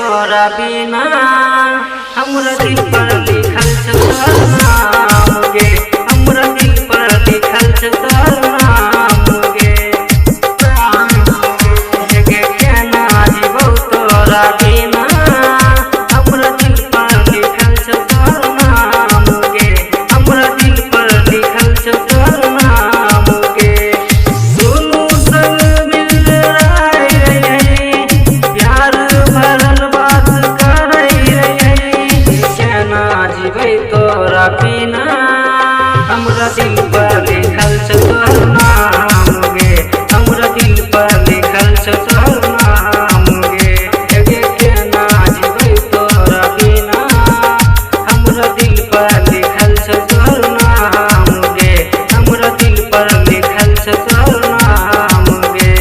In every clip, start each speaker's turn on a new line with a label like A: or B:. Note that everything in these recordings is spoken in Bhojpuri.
A: तोरा बिना हमरा दिल पर लिखल छ तोर नाम गे, हमरा दिल पर लिखल छ तोर नाम गे। गे केना जीवो तोरा बिना हमरा दिल पर लिखल छ तोर नाम गे, हमरा दिल पर लिखल छ तोर नाम गे। दुनू संग मिल रहे प्यार भरल बात करे केना जीवे तोरा बिना हमरा दिल पर लिखल छ तोर नाम गे, हमरा दिल पर लिखल छ तोर नाम गे। गे केना जीवे तोरा बिना हमरा दिल पर लिखल छ तोर नाम गे, हमरा दिल पर लिखल छ तोर नाम गे।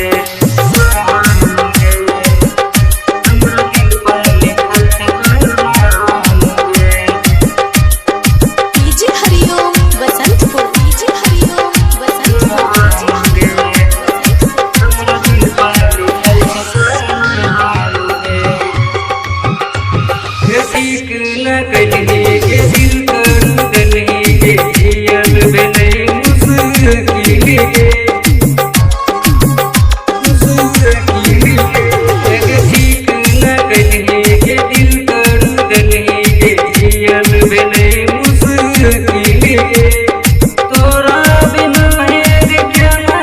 A: हमरा दिल पर लिखल छ तोर नाम गे।
B: डीजे हरिओम बसंतपुर, डीजे हरिओम बसंतपुर।
A: हमरा दिल पर लिखल छ तोर नाम गे। ठीक न कहिए के दिल कर दलही के जियल बने मुस्किल गे, ठीक न कहिए के दिल कर दलही के जियल बने मुस्किल गे। तोरा बिना हेर केना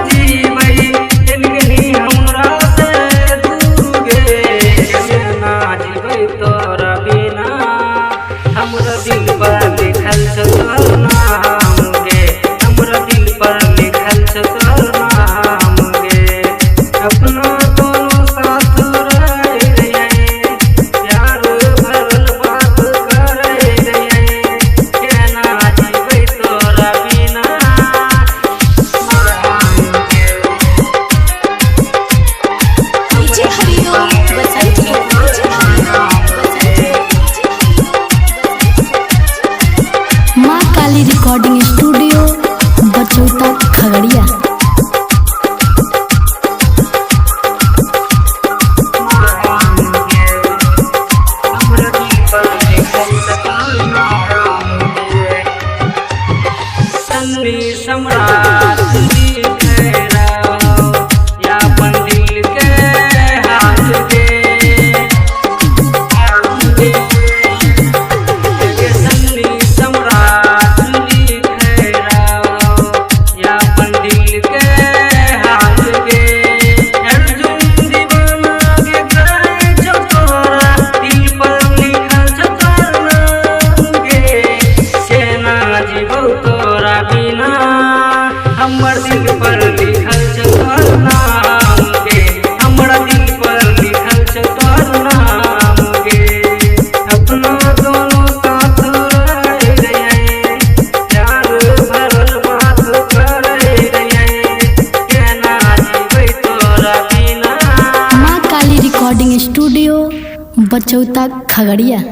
A: जीवै जिंदगी हमरा से दूर गे। केना जीवै तोरा बिना हमरा दिल पर लिखल छ तोर नाम गे, हमरा दिल पर लिखल छ तोर नाम गे। अपना दोनों साथ रहे प्यार भरल बात करे केना जीवै तोरा बिना
B: डीजे हरिओम बसंतपुर, डीजे हरिओम बसंतपुर।
C: माँ काली रिकॉर्डिंग स्टूडियो बचौता खगड़िया।
A: हमरा दिल पर लिखल छ तोर नाम गे। सन्नी सम्राट लिखे रहो या अपन दिल के हाल गे। सन्नी सम्राट लिखे रहो या अपन दिल के हाल गे। अर्जुन दीवाना के करे छो तोरा दिल पर लिखल छ तोर नाम गे। केना जीवो तोरा बिना हमर दिल पर लिखल छ तोर नाम गे, हमरा दिल पर लिखल छ तोर नाम गे। अपना दोनों साथ रहे प्यार भरल बात करे केना जीवै तोरा बिना।
C: माँ काली रिकॉर्डिंग स्टूडियो बचौता खगड़िया।